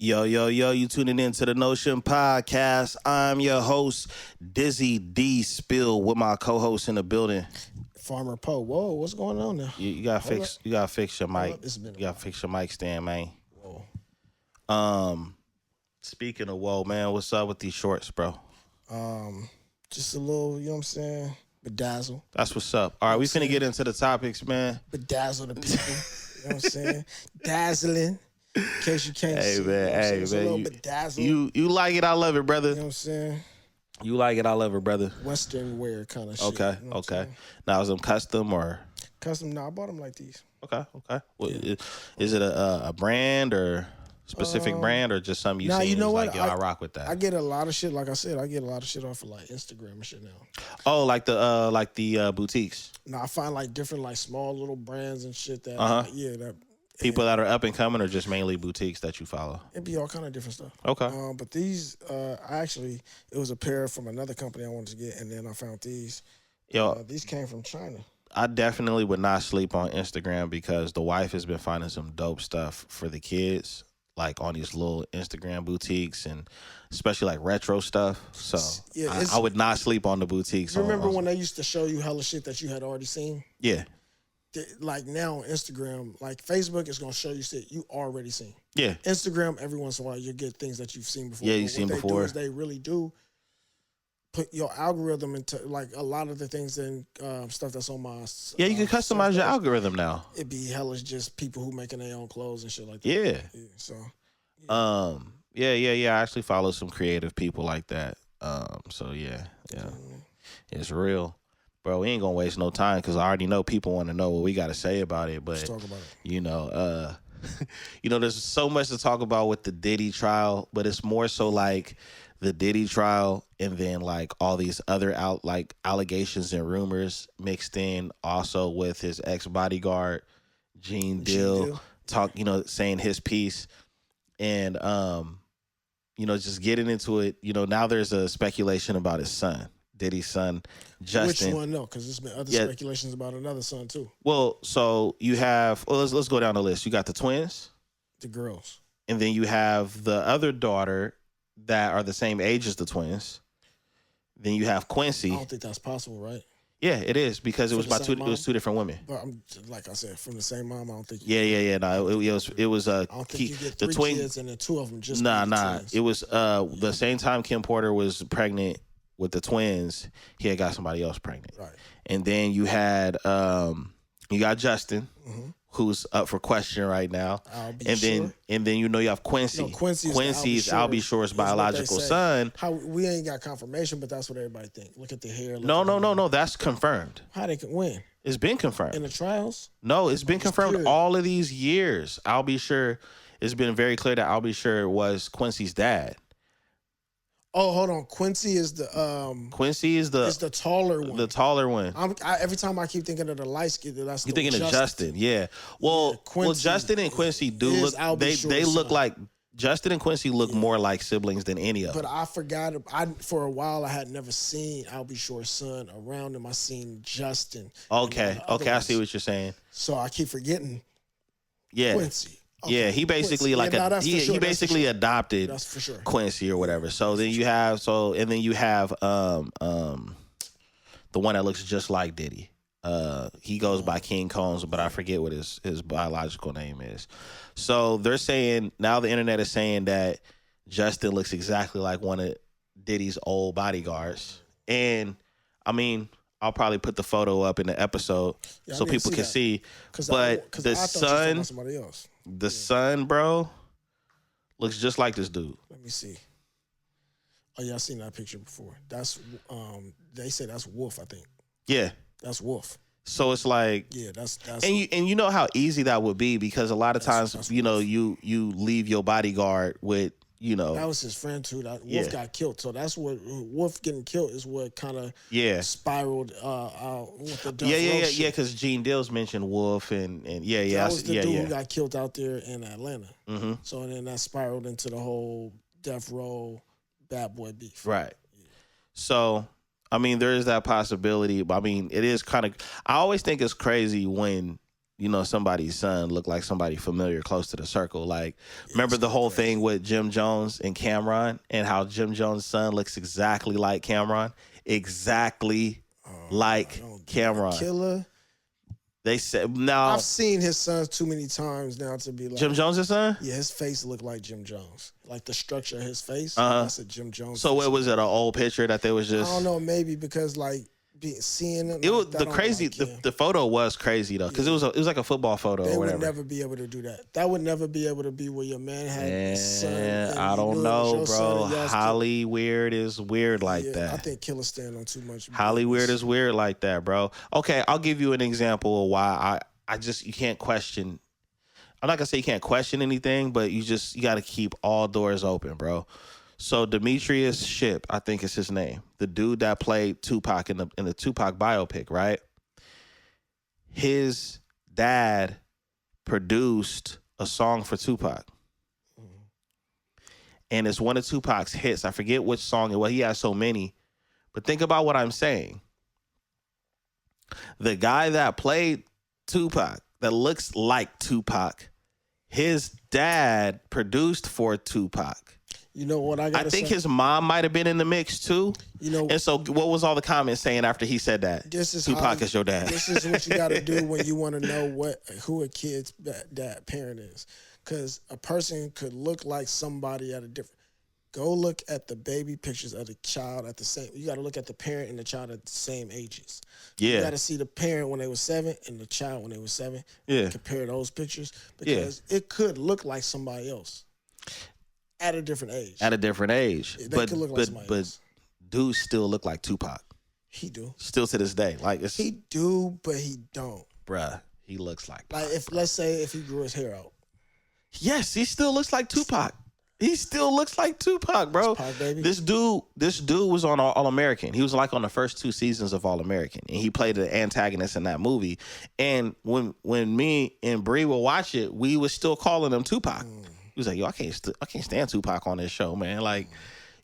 Yo, yo, yo, you tuning in to the Notion Podcast. I'm your host, Dizzy D Spill, with my co-host in the building. Farmer Poe. Whoa, what's going on now? You gotta fix your mic. It's been You gotta fix your mic stand, man. Whoa. Speaking of whoa, man, what's up with these shorts, bro? Just a little, you know what I'm saying? Bedazzle. That's what's up. All right, we finna get into the topics, man. Bedazzle the people. You know what I'm saying? Dazzling. In case you can't see. Hey, man. You like it, I love it, brother. You know what I'm saying? You like it, I love it, brother. Western wear kind of shit. Okay, you know okay. Now, is them custom or? Custom, I bought them like these. Okay. Well, is it a brand or specific brand or just something you see? You know what? Like, yo, I rock with that. I get a lot of shit. Like I said, I get a lot of shit off of like Instagram and shit now. Oh, like the boutiques. No, I find like different like small little brands and shit that that people that are up and coming, or just mainly boutiques that you follow? It'd be all kind of different stuff. Okay. But these, it was a pair from another company I wanted to get, and then I found these. Yo, these came from China. I definitely would not sleep on Instagram because the wife has been finding some dope stuff for the kids, like on these little Instagram boutiques and especially like retro stuff. So yeah, I would not sleep on the boutiques. Remember when they used to show you hella shit that you had already seen? Yeah. Like now on Instagram, like Facebook is gonna show you shit you already seen. Yeah. Instagram, every once in a while you get things that you've seen before. Yeah, you've seen before. What they really do put your algorithm into like a lot of the things and stuff that's on my. Yeah, you can customize your algorithm now. It'd be hella just people who making their own clothes and shit like that. Yeah. So. Yeah. I actually follow some creative people like that. So yeah, it's real. Bro, we ain't gonna waste no time because I already know people want to know what we got to say about it. But let's talk about it. You know, there's so much to talk about with the Diddy trial, but it's more so like the Diddy trial and then like all these other allegations and rumors mixed in, also with his ex bodyguard Gene Dill saying his piece, and just getting into it. Now there's a speculation about his son. Diddy's son, Justin. Which one? No, because there's been other speculations about another son too. Well, so you have. Well, let's go down the list. You got the twins, the girls, and then you have the other daughter that are the same age as the twins. Then you have Quincy. I don't think that's possible, right? Yeah, it is because it was by two. It was two different women. But like I said, from the same mom. I don't think. Yeah. No, it was. I don't think you get three kids and then two of them just. Nah. Twins. It was the same time Kim Porter was pregnant with the twins, he had got somebody else pregnant. Right. And then you had you got Justin, who's up for question right now. And then you have Quincy. No, Quincy is Albie Shore's biological son. We ain't got confirmation, but that's what everybody think. Look at the hair. No, that's confirmed. How they can win? It's been confirmed. In the trials? No, it's been confirmed all of these years. Albie Shore, it's been very clear that Albie Shore was Quincy's dad. Oh, hold on. Quincy is the taller one. The taller one. Every time I keep thinking of the light skin, that's you're thinking of Justin. Yeah. Well, Justin and Quincy do look. They look like Justin and Quincy look more like siblings than any of them. But I forgot. For a while I had never seen Albie Shore's son around him. I seen Justin. Okay. I see what you're saying. So I keep forgetting. Yeah. Quincy. Okay. Yeah, he basically he basically adopted that's for sure. Quincy or whatever. So then you have the one that looks just like Diddy. He goes by King Combs, but I forget what his biological name is. So they're saying now the internet is saying that Justin looks exactly like one of Diddy's old bodyguards. And I mean, I'll probably put the photo up in the episode so people can see. But the son, somebody else. The son, bro, looks just like this dude. Let me see. Oh yeah, I seen that picture before. That's they say that's Wolf, I think. Yeah, that's Wolf. So it's like that's and you know how easy that would be because a lot of times you leave your bodyguard with. That was his friend too. That Wolf got killed, so that's what Wolf getting killed is what kind of spiraled with the death row shit. Because Gene Dill's mentioned Wolf and that was the dude who got killed out there in Atlanta. Mm-hmm. So then that spiraled into the whole death row bad boy beef. Right. Yeah. So I mean, there is that possibility, but I mean, it is kind of. I always think it's crazy when somebody's son look like somebody familiar close to the circle. Like, remember the whole thing with Jim Jones and Cameron, and how Jim Jones' son looks exactly like Cameron? Exactly like Cameron. Killer. They said, now I've seen his sons too many times now to be like Jim Jones' son. Yeah, his face looked like Jim Jones. Like the structure of his face. That's a Jim Jones. So what was it? An old picture that they was just? I don't know. Maybe because like seeing it. It was the crazy. The photo was crazy though, because it was like a football photo or whatever. They would never be able to do that. That would never be able to be where your man had his son. I don't know, bro. Holly Weird is weird like that. I think Killer stand on too much. Holly Weird is weird like that, bro. Okay, I'll give you an example of why you can't question. I'm not gonna say you can't question anything, but you got to keep all doors open, bro. So Demetrius Shipp, I think is his name, the dude that played Tupac in the Tupac biopic, right? His dad produced a song for Tupac, and it's one of Tupac's hits. I forget which song it was. He has so many, but think about what I'm saying. The guy that played Tupac, that looks like Tupac, his dad produced for Tupac. You know what I think his mom might have been in the mix too. And so what was all the comments saying after he said that? Tupac is your dad. This is what you got to do when you want to know who a kid's dad parent is, because a person could look like somebody at a different. Go look at the baby pictures of the child at the same. You got to look at the parent and the child at the same ages. Yeah. You got to see the parent when they were 7 and the child when they were 7. Yeah. Compare those pictures because it could look like somebody else. At a different age. At a different age. But dudes still look like Tupac. He do. Still to this day. He do, but he don't. Bruh, he looks like Pac. Like let's say if he grew his hair out. Yes, he still looks like Tupac. He still looks like Tupac, bro. Tupac, baby. This dude was on All American. He was like on the first 2 seasons of All American, and he played the antagonist in that movie. And when me and Bree would watch it, we was still calling him Tupac. He was like, "Yo, I can't stand Tupac on this show, man." Like,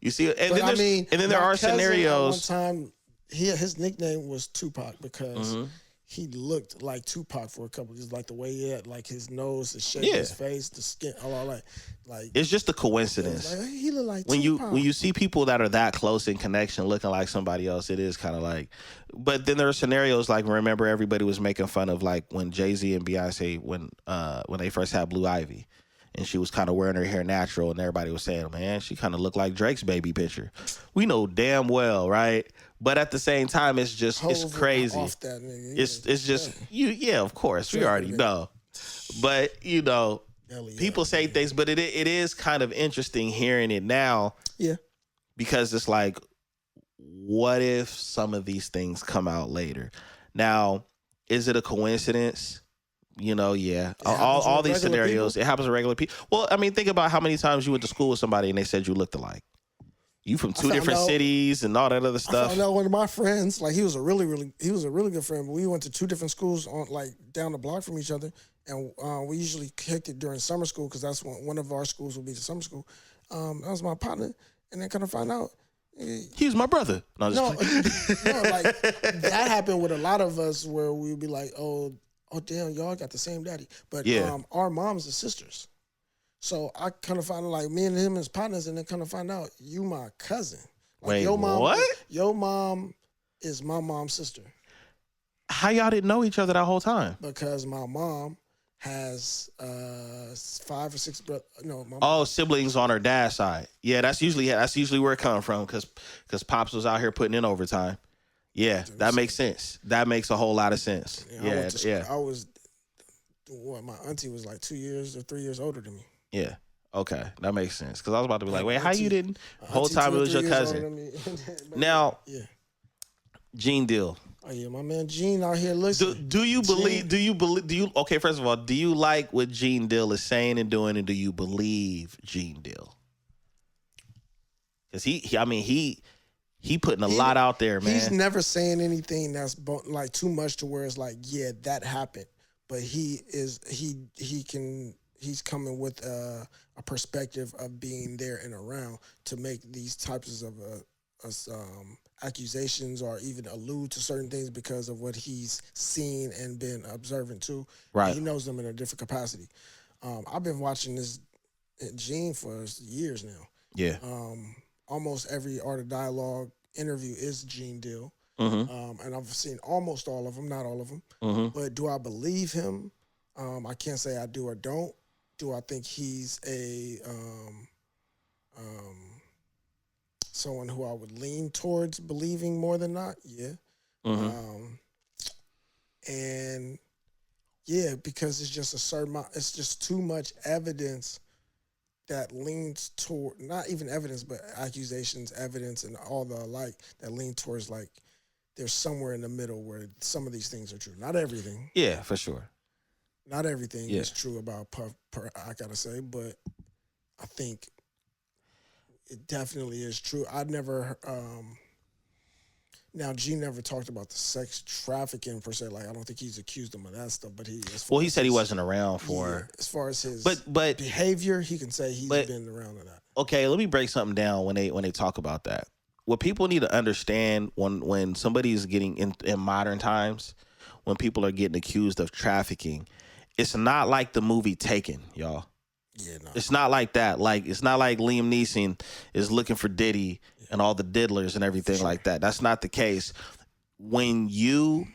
you see, and then there are scenarios. One time, his nickname was Tupac because he looked like Tupac for a couple. Just like the way he had, like his nose, the shape of his face, the skin, all that. Like it's just a coincidence. Like, he looked like when Tupac. you see people that are that close in connection, looking like somebody else, it is kind of like. But then there are scenarios like, remember, everybody was making fun of like when Jay-Z and Beyonce when they first had Blue Ivy. And she was kind of wearing her hair natural, and everybody was saying, man, she kind of looked like Drake's baby picture. We know damn well, right? But at the same time, it's just, it's crazy. Off that nigga. It's just, of course, we already know. But, people say things, but it is kind of interesting hearing it now. Yeah. Because it's like, what if some of these things come out later? Now, is it a coincidence? All these scenarios, it happens to regular people. Well, I mean, think about how many times you went to school with somebody and they said you looked alike. You from 2 different cities and all that other stuff. I know one of my friends, like he was a really good friend, but we went to 2 different schools on like down the block from each other, and we usually kicked it during summer school because that's when one of our schools would be the summer school. That was my partner, and then kind of find out. He was my brother. No, like that happened with a lot of us where we'd be like, oh damn, y'all got the same daddy. But our moms are sisters. So I kind of found out, like, me and him as partners, and then kind of find out, you my cousin. Like, wait, what? Your mom is my mom's sister. How y'all didn't know each other that whole time? Because my mom has 5 or 6 brothers. Siblings on her dad's side. Yeah, that's usually where it comes from, because Pops was out here putting in overtime. Yeah, that makes sense. That makes a whole lot of sense. I was, my auntie was like 2 years or 3 years older than me. Yeah. Okay, that makes sense. Because I was about to be like, wait, how you didn't? The whole time it was your cousin. Now, Gene Deal. Oh yeah, my man Gene out here listening. Do you believe? Okay, first of all, do you like what Gene Deal is saying and doing, and do you believe Gene Deal? Because he putting a lot out there, man. He's never saying anything that's like too much to where it's like, yeah, that happened. But he's coming with a perspective of being there and around to make these types of accusations or even allude to certain things because of what he's seen and been observant to. Right. He knows them in a different capacity. I've been watching this Gene for years now. Yeah. Almost every Art of Dialogue interview is Gene Deal. And I've seen almost all of them, not all of them. But do I believe him? I can't say I do or don't. Do I think he's a someone who I would lean towards believing more than not? Yeah. And yeah, because it's just a certain amount, it's just too much evidence that leans toward, not even evidence, but accusations, evidence, and all the like that lean towards like there's somewhere in the middle where some of these things are true. Not everything. Yeah, for sure. Not everything is true about Puff, I gotta say, but I think it definitely is true. I never, now G never talked about the sex trafficking per se. Like I don't think he's accused him of that stuff, but he said he wasn't around for. As far as his but behavior, he can say he's been around in that. Okay, let me break something down when they talk about that. What people need to understand when somebody is getting in modern times, when people are getting accused of trafficking, it's not like the movie Taken, y'all. Yeah, no. It's not like that. Like it's not like Liam Neeson is looking for Diddy and all the diddlers and everything like that. That's not the case. When you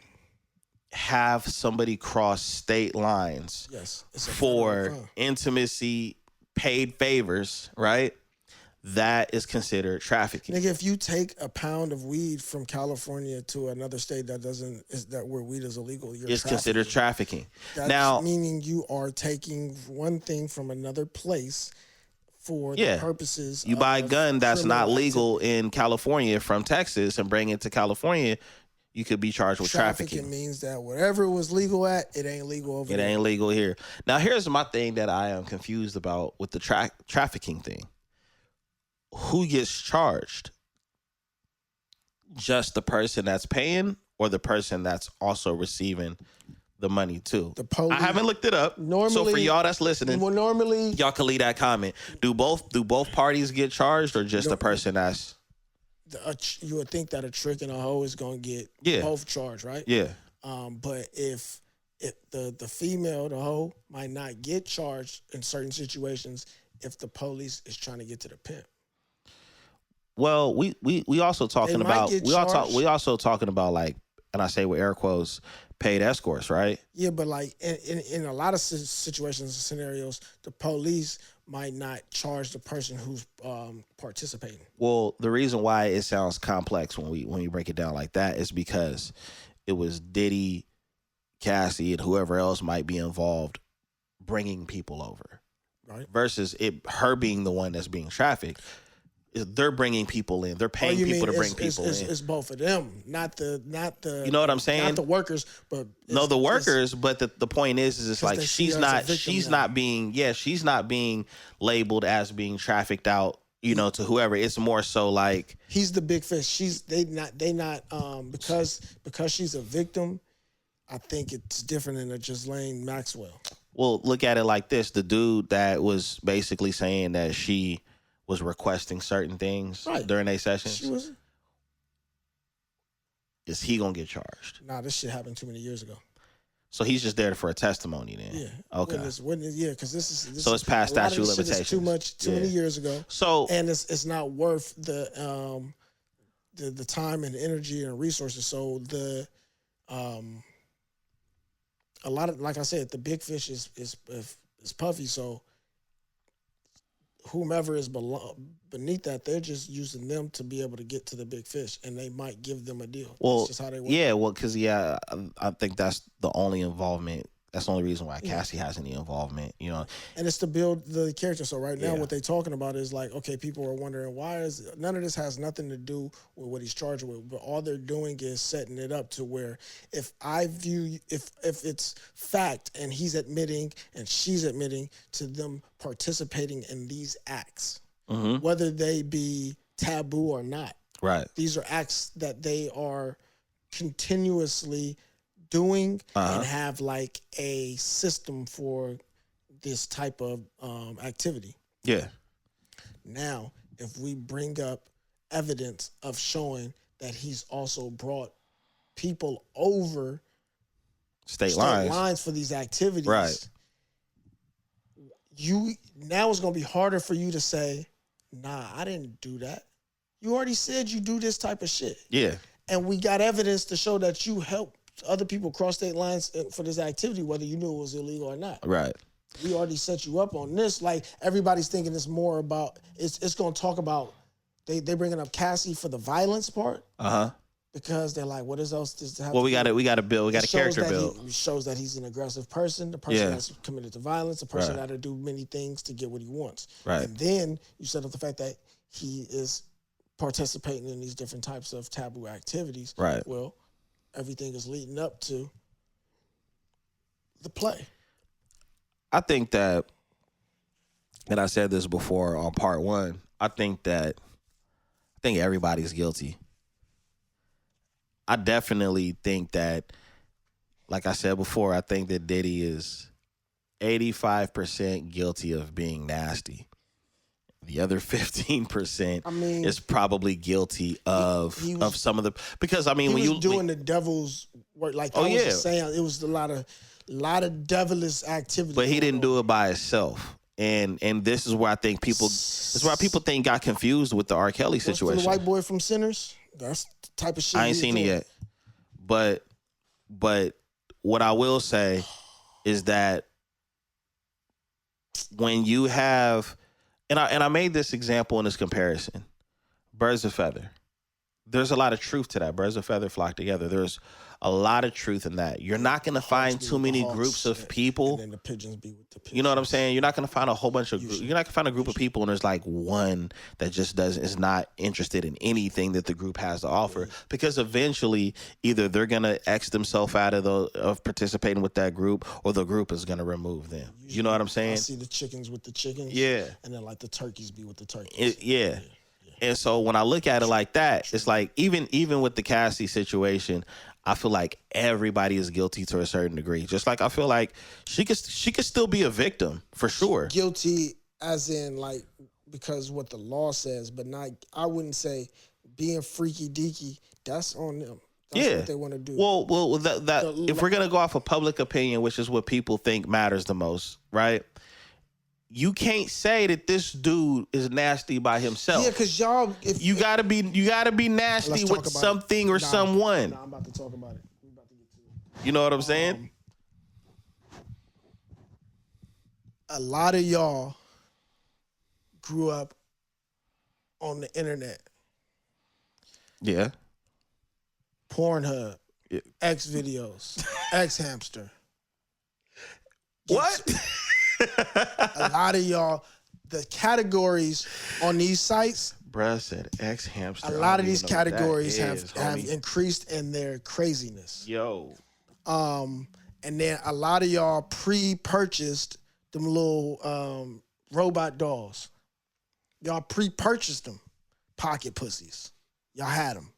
have somebody cross state lines for intimacy, paid favors, right? That is considered trafficking. Nigga, if you take a pound of weed from California to another state that where weed is illegal, it's considered trafficking. That's now, meaning you are taking one thing from another place for the purposes. You buy a gun that's not legal in California from Texas and bring it to California, you could be charged with trafficking. Trafficking means that whatever it was legal at, it ain't legal over there. It ain't legal here. Now, here's my thing that I am confused about with the trafficking thing. Who gets charged? Just the person that's paying or the person that's also receiving the money too? The police. I haven't looked it up. Normally, so for y'all that's listening, normally y'all can leave that comment. Do both parties get charged or just the person that's... You would think that a trick and a hoe is going to get both charged, right? Yeah. But if the female, the hoe, might not get charged in certain situations if the police is trying to get to the pimp. Well, we also talking about we also talking about like, and I say with air quotes, paid escorts, right? Yeah, but like in a lot of situations and scenarios, the police might not charge the person who's participating. Well, the reason why it sounds complex when we break it down like that is because it was Diddy, Cassie, and whoever else might be involved bringing people over, right? Versus her being the one that's being trafficked. They're bringing people in. They're paying people to bring people in. It's both of them, not the. You know what I'm saying? Not the workers, but the workers. But the point is it's like she's not being labeled as being trafficked out. You know, to whoever. It's more so like he's the big fish. They not because she's a victim. I think it's different than a Ghislaine Maxwell. Well, look at it like this: the dude that was basically saying that she was requesting certain things during their sessions. Is he gonna get charged? Nah, this shit happened too many years ago. So he's just there for a testimony then. Yeah. Okay. Because this is so it's past statute of limitations. Too many years ago. So and it's not worth the time and energy and resources. So a lot of, like I said, the big fish is Puffy. So whomever is beneath that, they're just using them to be able to get to the big fish, and they might give them a deal. Well, that's just how they work. Yeah, well, because I think that's the only involvement. That's the only reason why Cassie has any involvement, you know. And it's to build the character. So right now, what they're talking about is like, okay, people are wondering none of this has nothing to do with what he's charged with, but all they're doing is setting it up to where if it's fact and he's admitting and she's admitting to them participating in these acts, whether they be taboo or not, right? These are acts that they are continuously doing and have like a system for this type of activity. Yeah. Now, if we bring up evidence of showing that he's also brought people over state lines for these activities. Right. Now it's gonna be harder for you to say, nah, I didn't do that. You already said you do this type of shit. Yeah. And we got evidence to show that you helped other people cross state lines for this activity, whether you knew it was illegal or not. Right. We already set you up on this. Like, everybody's thinking it's more about, it's going to talk about, they bringing up Cassie for the violence part. Uh-huh. Because they're like, what is else does to have? Well, we got to build. We got a character build. It shows that he's an aggressive person, the person that's committed to violence, the person that'll do many things to get what he wants. Right. And then you set up the fact that he is participating in these different types of taboo activities. Right. Well, everything is leading up to the play. I think that, and I said this before on part one, I think everybody's guilty. I definitely think that, like I said before, I think that Diddy is 85% guilty of being nasty. The other 15% is probably guilty of some of the, because I mean, he was doing the devil's work, like I was just saying, it was a lot of devilish activity. But he didn't do it by himself. And this is where I think people think got confused with the R. Kelly situation. The white boy from Sinners, that's the type of shit I ain't seen it yet. But what I will say is that when you have, and I made this example in this comparison, birds of feather. There's a lot of truth to that. Birds of feather flock together. There's a lot of truth in that. You're not going to find too many groups of people. And then the pigeons be with the pigeons. You know what I'm saying? You're not going to find a whole bunch of, you're not going to find a group of people and there's like one that just is not interested in anything that the group has to offer, because eventually either they're going to X themselves out of participating with that group, or the group is going to remove them. You know what I'm saying? I see the chickens with the chickens. Yeah. And then like the turkeys be with the turkeys. Yeah. And so when I look at it like that, it's like even with the Cassie situation, I feel like everybody is guilty to a certain degree. Just like I feel like she could still be a victim for sure. Guilty as in like because what the law says, but not. I wouldn't say being freaky deaky. That's on them. That's what they want to do. Well, that if we're gonna go off of public opinion, which is what people think matters the most, right? You can't say that this dude is nasty by himself. Yeah, because y'all, you gotta be nasty with something or someone. I'm about to talk about it. We're about to get to it. You know what I'm saying? A lot of y'all grew up on the internet. Yeah. Pornhub, X videos, X hamster. What? A lot of y'all, the categories on these sites, bruh said X hamster. A lot of these categories have increased in their craziness. Yo. And then a lot of y'all pre-purchased them little robot dolls. Y'all pre-purchased them. Pocket pussies. Y'all had them.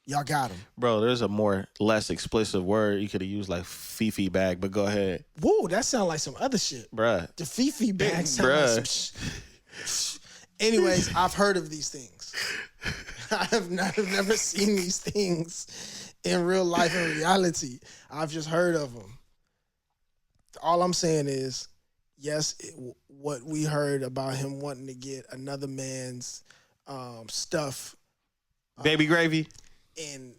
Y'all got them. Bro, there's a less explicit word you could have used, like Fifi bag, but go ahead. Whoa, that sounds like some other shit. Bruh. The Fifi bag sounds like some Anyways, I've heard of these things. I've never seen these things in real life and reality. I've just heard of them. All I'm saying is, yes, what we heard about him wanting to get another man's stuff. Baby gravy? And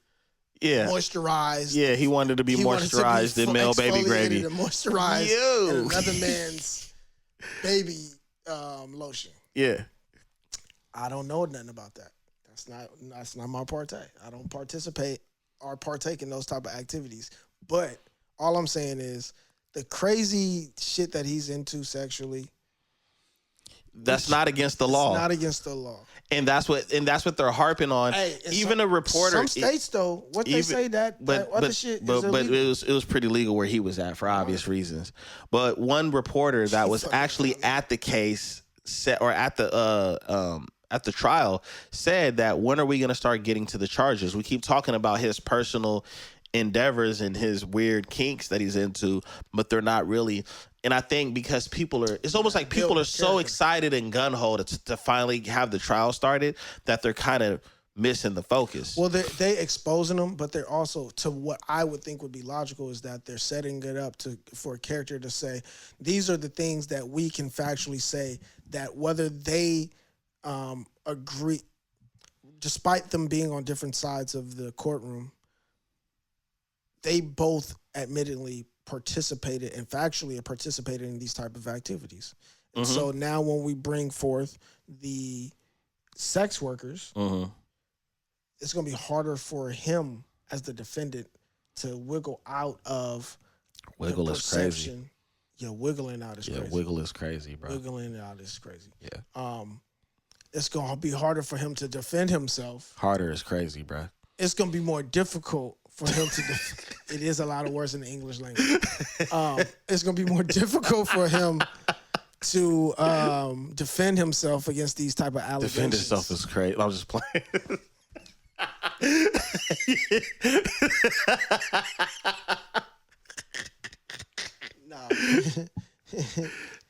moisturized. Yeah, he wanted to be moisturized in male baby gravy. And moisturized in another man's baby lotion. Yeah. I don't know nothing about that. That's not my partay. I don't participate or partake in those type of activities. But all I'm saying is the crazy shit that he's into sexually. That's not against the law. It's not against the law. And that's what they're harping on. Hey, even a reporter. Some states though, they say that other shit is illegal. But it was pretty legal where he was at for obvious reasons. But one reporter that was actually at the case or at the trial said that, when are we going to start getting to the charges? We keep talking about his personal endeavors and his weird kinks that he's into, but they're not really. And I think because it's almost like people are so excited and gun-ho to finally have the trial started that they're kind of missing the focus. Well, they exposing them, but they're also, to what I would think would be logical, is that they're setting it up for a character to say, these are the things that we can factually say that whether they agree, despite them being on different sides of the courtroom, they both admittedly participated and factually participated in these type of activities. And so now when we bring forth the sex workers, it's going to be harder for him as the defendant to wiggle out of Wiggle the is perception. crazy. Yeah, wiggling out is crazy. Yeah, wiggle is crazy, bro. Wiggling out is crazy. Yeah. It's going to be harder for him to defend himself. Harder is crazy, bro. It's going to be more difficult for him to it is a lot of words in the English language. It's going to be more difficult for him to defend himself against these type of allegations. Defend himself is crazy. I'm just playing.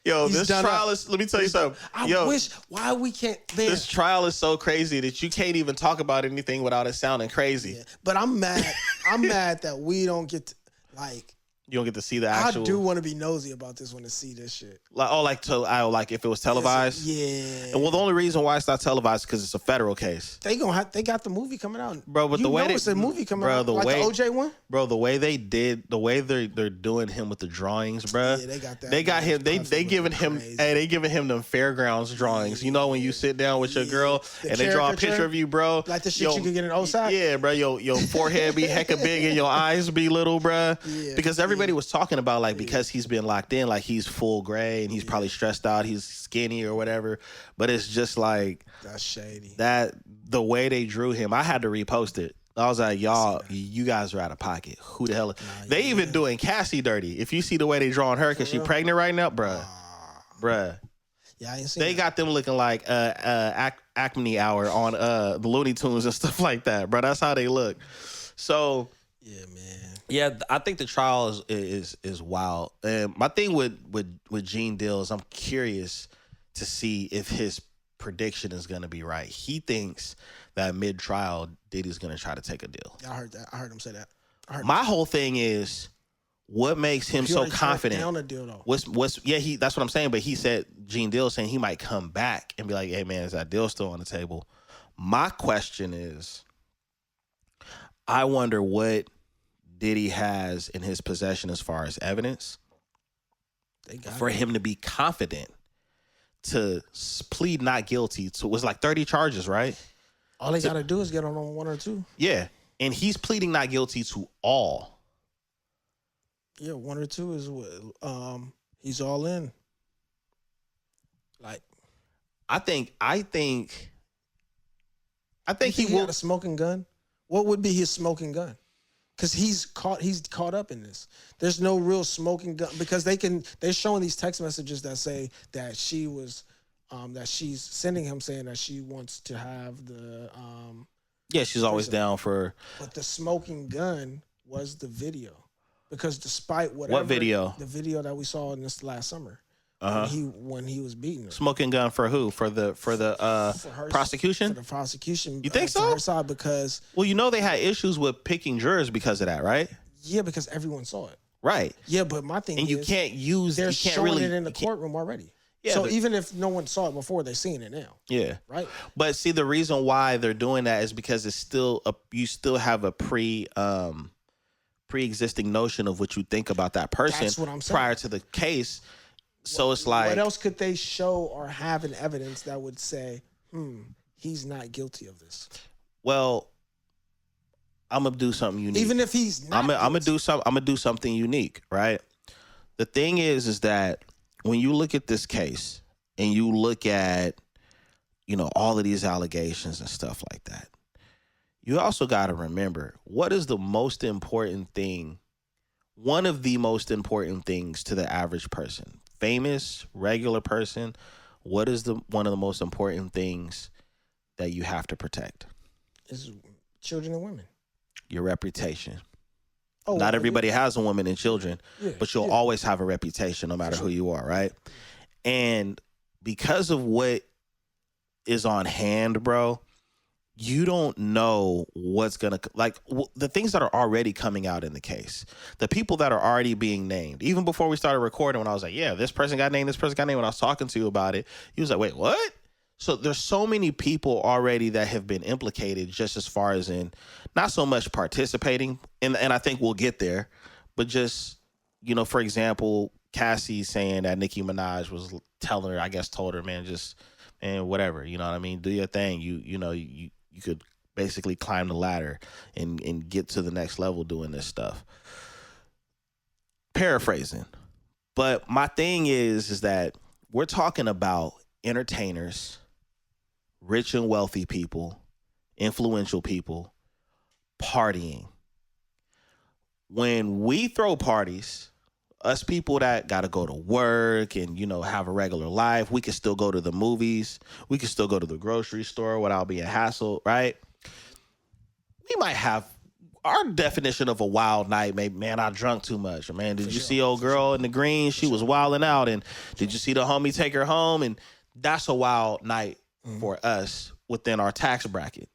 Yo, this trial is, let me tell you something. I wish, why we can't, man. This trial is so crazy that you can't even talk about anything without it sounding crazy. Yeah, but I'm mad. I'm mad that we don't get to, like, you don't get to see the actual. I do want to be nosy about this one to see this shit. Like if it was televised. Yeah. And well, the only reason why it's not televised is because it's a federal case. They got the movie coming out, bro. But the way it's a movie coming out, the OJ one, bro. The way they're doing him with the drawings, bro. Yeah, they got that. They got him. They giving him. Hey, they giving him them fairgrounds drawings. You know when you sit down with your girl and they draw a picture of you, bro. Like the shit you could get in OSAC. Yeah, bro. Your forehead be hecka big and your eyes be little, bro. Yeah, because everybody was talking about because he's been locked in, like he's full gray and he's probably stressed out, he's skinny or whatever. But it's just like that's shady. That the way they drew him, I had to repost it. I was like, y'all, you guys are out of pocket. Who the hell? They even doing Cassie dirty. If you see the way they drawing her, because she pregnant right now, bruh. Yeah, I ain't seen they got them looking like Acme Hour on the Looney Tunes and stuff like that, bro. That's how they look. So yeah, man. Yeah, I think the trial is wild. And my thing with Gene Deal is I'm curious to see if his prediction is going to be right. He thinks that mid-trial, Diddy's going to try to take a deal. Yeah, I heard that. I heard him say that. My whole thing is, what makes him so confident? Down a deal, though. That's what I'm saying. But he said, Gene Deal saying he might come back and be like, hey, man, is that deal still on the table? My question is, I wonder what Diddy has in his possession as far as evidence for him to be confident to plead not guilty to, was like 30 charges, right? All they got to do is get on one or two. Yeah. And he's pleading not guilty to all. Yeah, one or two is he's all in. Like, I think he will. Had a smoking gun. What would be his smoking gun? Because he's caught up in this. There's no real smoking gun because they're showing these text messages that say that she was that she's sending him saying that she wants to have the yeah, she's always down for. But the smoking gun was the video. Because despite whatever, what video? The video that we saw in this last summer. When he was beating her. Smoking gun for who? For the prosecution? For the prosecution. You think so? For her side because they had issues with picking jurors because of that, right? Yeah, because everyone saw it. Right. Yeah, but my thing is you can't use they're you can't showing really, it in the courtroom already. Yeah, so even if no one saw it before, they're seeing it now. Yeah. Right. But see, the reason why they're doing that is because it's still you still have a pre-existing notion of what you think about that person. That's what I'm saying. Prior to the case. So it's like, what else could they show or have in evidence that would say, he's not guilty of this? Well, I'm gonna do something unique. Even if he's not, I'm gonna do something unique, right? The thing is that when you look at this case and you look at, all of these allegations and stuff like that, you also got to remember what is the most important thing. One of the most important things to the average person, famous, regular person, what is one of the most important things that you have to protect? Is children and women. Your reputation. Oh, not everybody has a woman and children, but you'll always have a reputation no matter who you are, right? And because of what is on hand, bro, you don't know what's going to, like, the things that are already coming out in the case, the people that are already being named. Even before we started recording, when I was like, yeah, this person got named, this person got named, when I was talking to you about it, he was like, wait, what? So there's so many people already that have been implicated, just as far as in not so much participating, and I think we'll get there, but just, you know, for example, Cassie saying that Nicki Minaj was telling her, I guess told her, man, just, man, whatever, you know what I mean? Do your thing. You could basically climb the ladder and get to the next level doing this stuff. Paraphrasing. But my thing is that we're talking about entertainers, rich and wealthy people, influential people, partying. When we throw parties, us people that got to go to work and, you know, have a regular life, we can still go to the movies. We can still go to the grocery store without being hassled, right? We might have our definition of a wild night. Maybe, man, I drunk too much. Or, man, did you see old girl in the green? She was wilding out. And did you see the homie take her home? And that's a wild night for us within our tax bracket.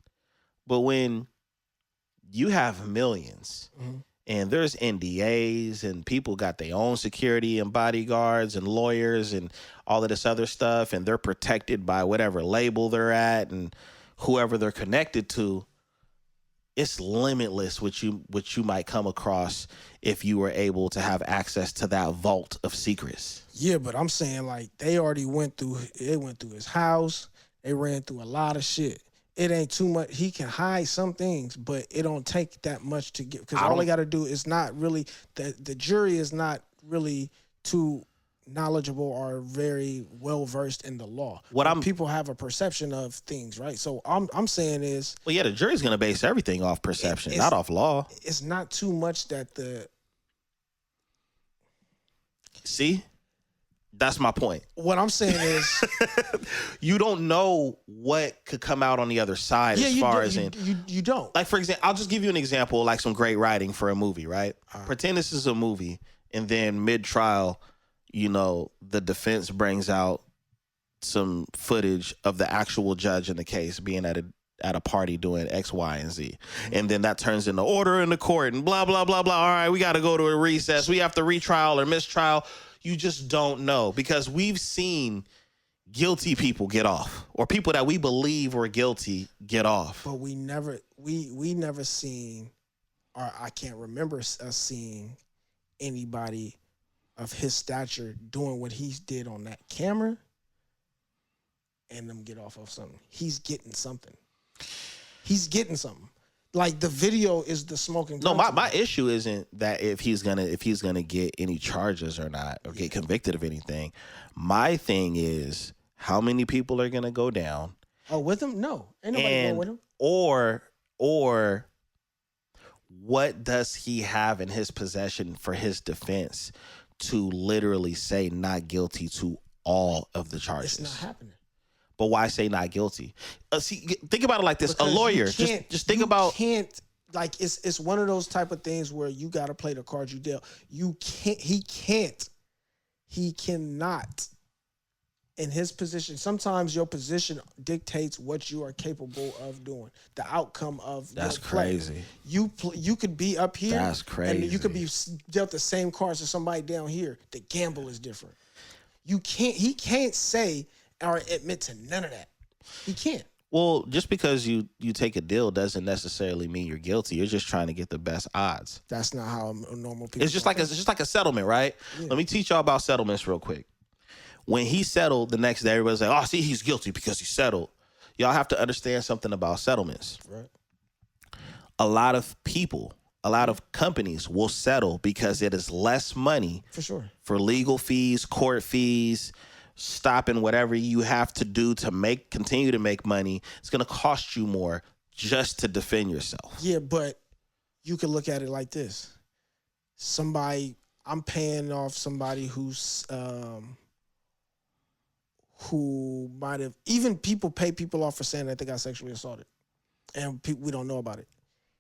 But when you have millions, and there's NDAs and people got their own security and bodyguards and lawyers and all of this other stuff, and they're protected by whatever label they're at and whoever they're connected to, it's limitless what you might come across if you were able to have access to that vault of secrets. Yeah, but I'm saying, like, they already went through his house. They ran through a lot of shit. It ain't too much. He can hide some things, but it don't take that much to get, because all they got to do is not really, the jury is not really too knowledgeable or very well versed in the law. People have a perception of things, right? So I'm saying is, well, yeah, the jury's gonna base everything off perception, not off law. It's not too much that see. That's my point. What I'm saying is, you don't know what could come out on the other side. You don't. Like, for example, I'll just give you an example, like some great writing for a movie, right? Pretend this is a movie, and then mid-trial, you know, the defense brings out some footage of the actual judge in the case being at a party doing X, Y, and Z. And then that turns into order in the court and blah, blah, blah, blah. All right, we got to go to a recess. We have to retrial or mistrial. You just don't know, because we've seen guilty people get off, or people that we believe were guilty get off. But we never seen, or I can't remember us seeing anybody of his stature doing what he did on that camera and them get off of something. He's getting something. Like, the video is the smoking. No, my issue isn't that if he's gonna get any charges or not, or get convicted of anything. My thing is, how many people are gonna go down? Oh, with him? No, ain't nobody going with him. Or what does he have in his possession for his defense to literally say not guilty to all of the charges? It's not happening. But why say not guilty? See, think about it like this: because a lawyer. Just think about. Like, it's one of those type of things where you got to play the cards you dealt. You can't. He cannot. In his position, sometimes your position dictates what you are capable of doing. The outcome of that's your play. Crazy. You could be up here. That's crazy. And you could be dealt the same cards as somebody down here. The gamble is different. You can't. He can't say or admit to none of that. He can't. Well, just because you take a deal doesn't necessarily mean you're guilty. You're just trying to get the best odds. That's not how normal people. It's just like a settlement, right? Yeah. Let me teach y'all about settlements real quick. When he settled, the next day everybody's like, "Oh, see, he's guilty because he settled." Y'all have to understand something about settlements. Right. A lot of people, a lot of companies will settle because it is less money for sure for legal fees, court fees, stopping whatever you have to do to continue to make money. It's going to cost you more just to defend yourself. Yeah, but you can look at it like this. I'm paying off somebody who might have, even people pay people off for saying that they got sexually assaulted, and we don't know about it.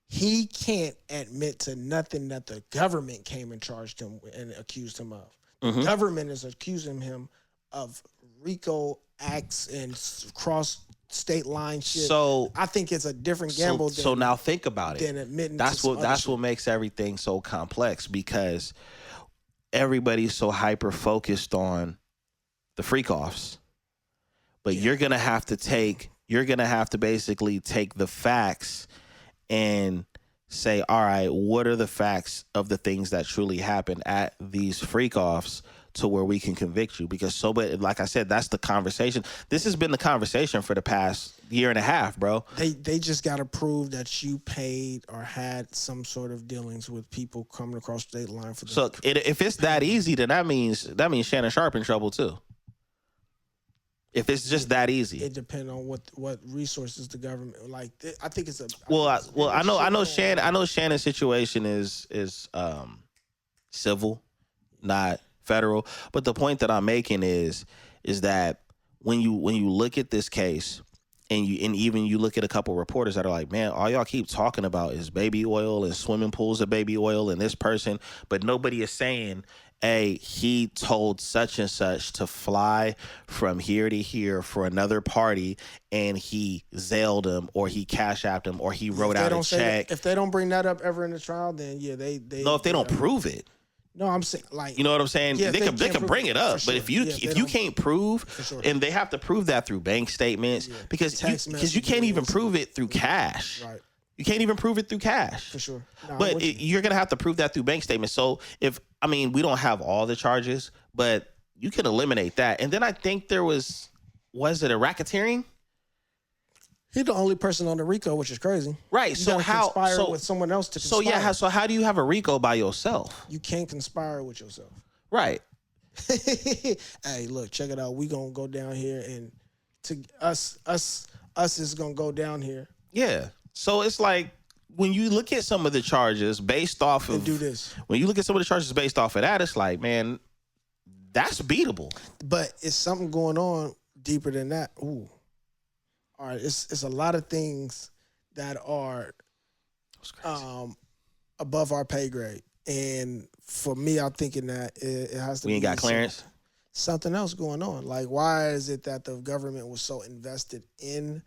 He can't admit to nothing that the government came and charged him and accused him of. The government is accusing him of RICO acts and cross state line shit. So I think it's a different gamble. So now think about it. Than admitting that's what makes everything so complex, because everybody's so hyper focused on the freak offs, but you're gonna have to basically take the facts and say, all right, what are the facts of the things that truly happened at these freak offs to where we can convict you? Because but like I said, that's the conversation. This has been the conversation for the past year and a half, bro. They just got to prove that you paid or had some sort of dealings with people coming across state line for the. So if it's that easy, then that means Shannon Sharp in trouble too. If it's just that easy, it depends on what resources the government like. I think it's a. I know Shannon's situation is civil, not federal. But the point that I'm making is that when you look at this case, and even you look at a couple reporters that are like, man, all y'all keep talking about is baby oil and swimming pools of baby oil and this person, but nobody is saying, hey, he told such and such to fly from here to here for another party, and he Zelled him, or he cash apped him, or he wrote out a check. If they don't bring that up ever in the trial, then yeah, they no, if they don't prove it. No, I'm saying, like, you know what I'm saying? Yeah, they can bring it up, but if you can't prove, sure. and they have to prove that through bank statements, because you can't even prove it through cash. Right. You can't even prove it through cash. For sure. No, but you're going to have to prove that through bank statements. So we don't have all the charges, but you can eliminate that. And then I think there was it a racketeering? He's the only person on the RICO, which is crazy. Right. So how conspire with someone else to conspire? So how do you have a RICO by yourself? You can't conspire with yourself. Right. Hey, look, check it out. We gonna go down here, and to us is gonna go down here. Yeah. So it's like, when you look at some of the charges based off of when you look at some of the charges based off of that, it's like, man, that's beatable. But it's something going on deeper than that. Ooh. All right, it's a lot of things that are above our pay grade, and for me, I'm thinking that it has to. We ain't got clearance. Something else going on. Like, why is it that the government was so invested in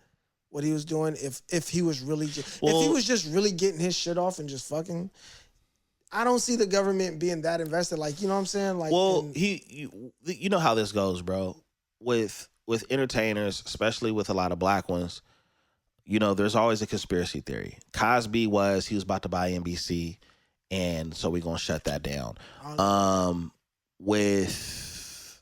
what he was doing? If he was really if he was just really getting his shit off and just fucking, I don't see the government being that invested. Like, you know what I'm saying? Like, you know how this goes, bro. With entertainers, especially with a lot of black ones, there's always a conspiracy theory. Cosby he was about to buy NBC, and so we're gonna shut that down. With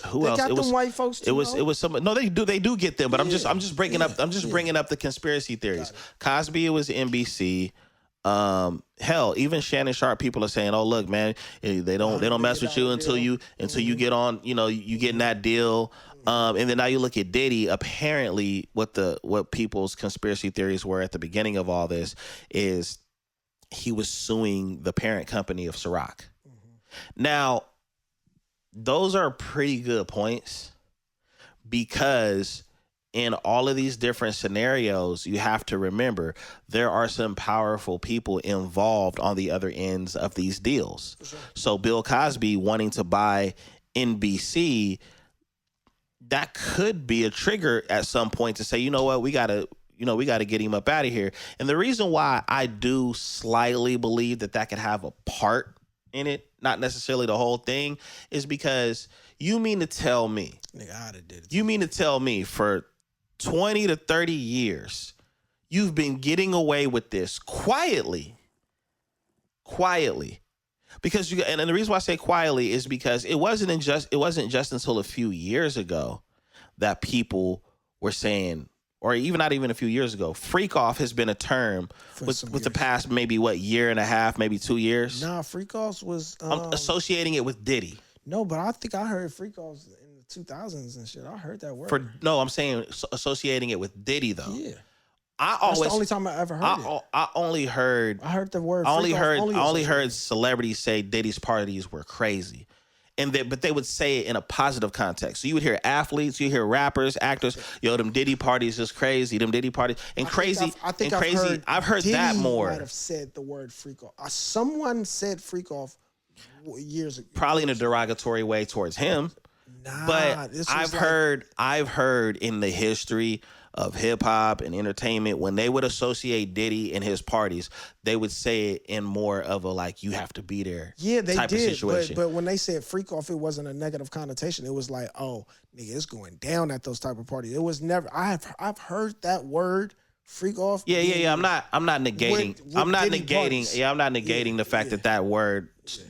who else? Got them white folks too, it was some. No, they do get them, but I'm just bringing up the conspiracy theories. Cosby, it was NBC. Hell, even Shannon Sharp people are saying, "Oh, look, man, they don't mess with you until you get on, you get in that deal." And then now you look at Diddy. Apparently, what people's conspiracy theories were at the beginning of all this is he was suing the parent company of Ciroc. Mm-hmm. Now, those are pretty good points, because in all of these different scenarios, you have to remember there are some powerful people involved on the other ends of these deals. Sure. So Bill Cosby wanting to buy NBC, that could be a trigger at some point to say, you know what, we gotta get him up out of here. And the reason why I do slightly believe that could have a part in it, not necessarily the whole thing, is because you mean to tell me, for 20 to 30 years, you've been getting away with this quietly. Because and the reason why I say quietly is because it wasn't just until a few years ago that people were saying, or even not even a few years ago, freak off has been a term with the past maybe year and a half, maybe 2 years. Nah, freak offs was I'm associating it with Diddy. No, but I think I heard freak offs in the 2000s and shit. I heard that word. I'm saying associating it with Diddy though. Yeah. That's the only time I ever heard it. I only heard the word. I only heard celebrities say Diddy's parties were crazy, but they would say it in a positive context. So you would hear athletes, you hear rappers, actors, them Diddy parties is crazy. Them Diddy parties and crazy. I've heard Diddy that more. Might have said the word freak off. Someone said freak off years ago. Probably in a derogatory way towards him. Nah, but I've heard in the history of hip hop and entertainment, when they would associate Diddy and his parties, they would say it in more of a like, you have to be there. Yeah, they type did. Of situation. But when they said freak off, it wasn't a negative connotation. It was like, oh, nigga, it's going down at those type of parties. It was never. I've heard that word freak off. Yeah. I'm not negating. I'm not negating. Parties. Yeah, I'm not negating the fact that word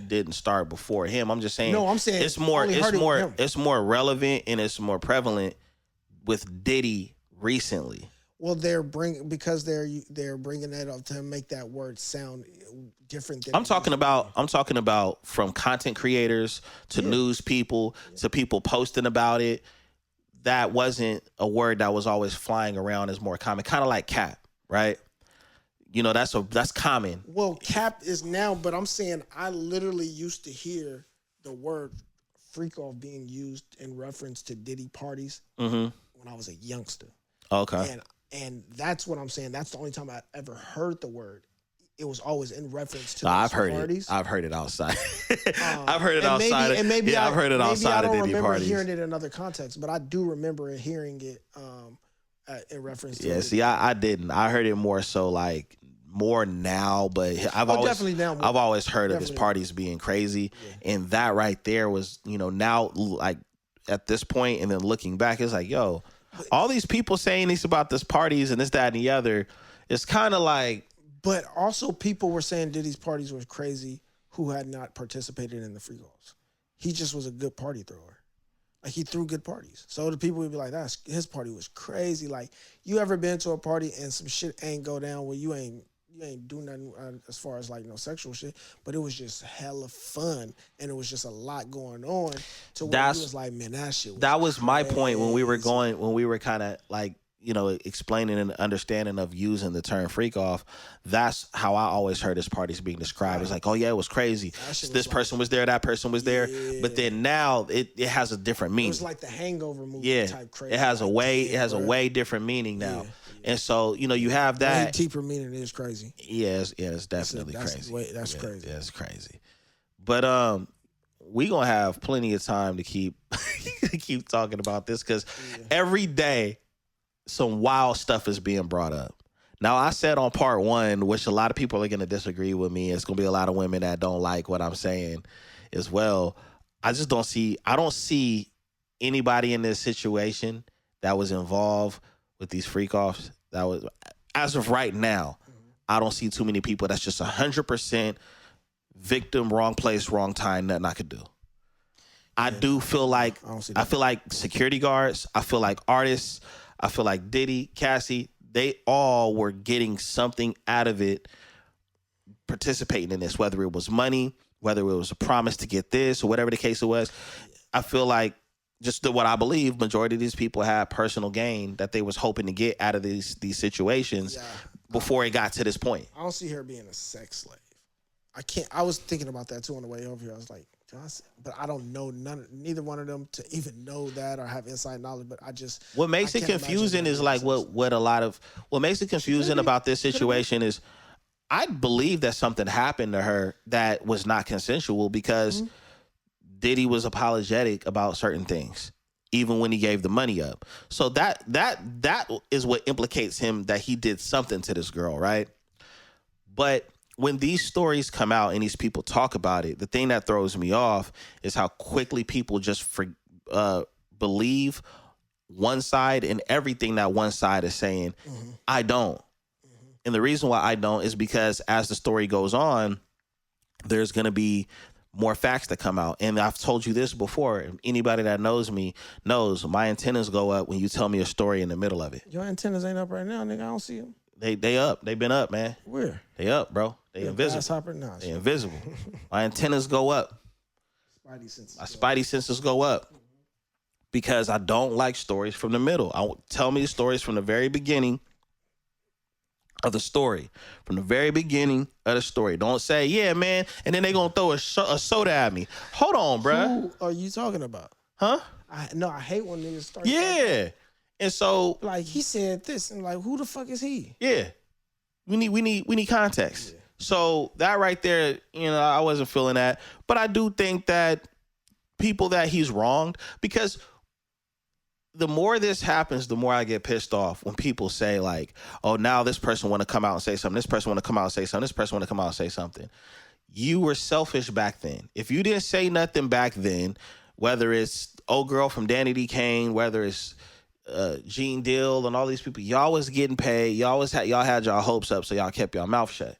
didn't start before him. I'm just saying. No, I'm saying it's more relevant and it's more prevalent with Diddy recently. Well, they're bringing that up to make that word sound different. Than I'm talking about from content creators to news people to people posting about it. That wasn't a word that was always flying around as more common, kind of like cap, right? You know, that's common. Well, cap is now, but I'm saying I literally used to hear the word freak off being used in reference to Diddy parties when I was a youngster. Okay. And that's what I'm saying. That's the only time I ever heard the word. It was always in reference to I've parties. heard it. I've heard it outside. I've heard it outside. I've heard it outside of Diddy parties. I don't remember hearing it in other contexts, but I do remember hearing it in reference to. Yeah, see, I didn't. I heard it more so like more now, but I've always heard of his parties being crazy, and that right there was, you know, now like at this point, and then looking back, it's like, yo, all these people saying these about this parties and this, that, and the other, it's kind of like. But also people were saying Diddy's parties were crazy who had not participated in the free offs. He just was a good party thrower. Like, he threw good parties. So the people would be like, his party was crazy. Like, you ever been to a party and some shit ain't go down where you ain't do nothing as far as like no sexual shit, but it was just hella fun and it was just a lot going on to where he was like, man, that shit was That was crazy. my point when we were kind of like, you know, explaining and understanding of using the term freak off. That's how I always heard his parties being described. It's like, oh yeah, it was crazy. This person was there, that person was there. But then now it has a different meaning. It was like the Hangover movie type crazy. It has a way different meaning now. And so, you know, you have that. Deeper meaning is crazy. It's definitely crazy. That's crazy. That's crazy. But we gonna have plenty of time to keep talking about this because every day some wild stuff is being brought up. Now, I said on part one, which a lot of people are going to disagree with me. It's going to be a lot of women that don't like what I'm saying as well. I don't see anybody in this situation that was involved with these freak offs. That was, as of right now, I don't see too many people that's just 100% victim, wrong place, wrong time, nothing I could do. I do feel like, I feel like security guards, I feel like artists, I feel like Diddy, Cassie, they all were getting something out of it, participating in this, whether it was money, whether it was a promise to get this, or whatever the case it was. I feel like just what I believe, majority of these people had personal gain that they was hoping to get out of these situations before it got to this point. I don't see her being a sex slave. I was thinking about that too on the way over here. I was like, but I don't know neither one of them to even know that or have inside knowledge. But what makes it confusing is like what makes it confusing about this situation is I believe that something happened to her that was not consensual because Diddy was apologetic about certain things, even when he gave the money up. So that is what implicates him that he did something to this girl, right? But when these stories come out and these people talk about it, the thing that throws me off is how quickly people just believe one side and everything that one side is saying. I don't. And the reason why I don't is because as the story goes on, there's going to be more facts that come out. And I've told you this before. Anybody that knows me knows my antennas go up when you tell me a story in the middle of it. Your antennas ain't up right now, nigga. I don't see them. They up. They been up, man. Where? They up, bro. They invisible. They invisible. My antennas go up. My spidey senses go up because I don't like stories from the middle. Tell me the stories from the very beginning of the story. From the very beginning of the story. Don't say, yeah, man, and then they gonna throw a soda at me. Hold on, bruh. Who are you talking about? Huh? I hate when niggas start. Yeah. And so, like, he said this, and like, who the fuck is he? Yeah, we need context. Yeah. So that right there, you know, I wasn't feeling that, but I do think that people that he's wronged, because the more this happens, the more I get pissed off when people say like, oh, now this person want to come out and say something. This person want to come out and say something. This person want to come out and say something. You were selfish back then. If you didn't say nothing back then, whether it's old girl from Danny D. Kane, whether it's Gene Deal and all these people, y'all was getting paid. Y'all had y'all hopes up, so y'all kept y'all mouth shut.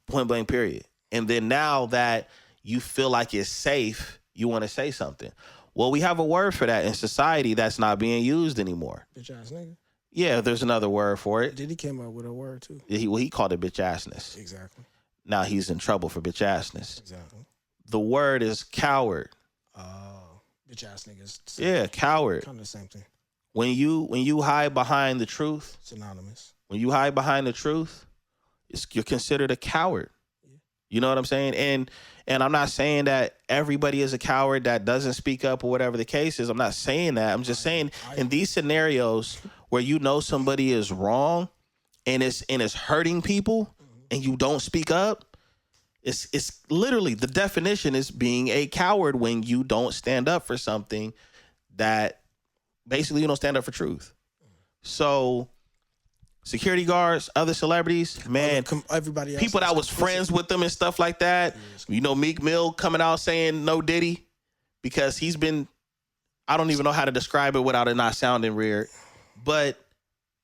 Point blank, period. And then now that you feel like it's safe, you want to say something. Well, we have a word for that in society that's not being used anymore. Bitch ass nigga. Yeah, there's another word for it. Diddy came up with a word too. He called it bitch assness. Exactly. Now he's in trouble for bitch assness. Exactly. The word is coward. Oh, bitch ass niggas. Yeah, coward. Kind of the same thing. When you hide behind the truth, synonymous. When you hide behind the truth, you're considered a coward. Yeah. You know what I'm saying? And I'm not saying that everybody is a coward that doesn't speak up or whatever the case is. I'm not saying that. I'm just saying in these scenarios where you know somebody is wrong and it's hurting people and you don't speak up, it's literally the definition is being a coward when you don't stand up for something that basically you don't stand up for truth. So security guards, other celebrities, man, everybody else, people that was friends with them and stuff like that. You know, Meek Mill coming out saying no Diddy because he's been, I don't even know how to describe it without it not sounding weird. But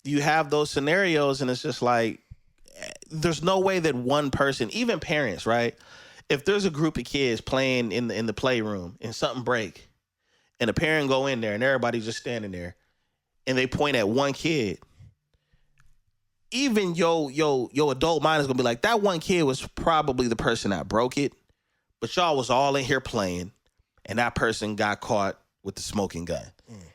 you have those scenarios and it's just like, there's no way that one person, even parents, right? If there's a group of kids playing in the playroom and something break and a parent go in there and everybody's just standing there and they point at one kid, even your adult mind is gonna be like, that one kid was probably the person that broke it, but y'all was all in here playing, and that person got caught with the smoking gun.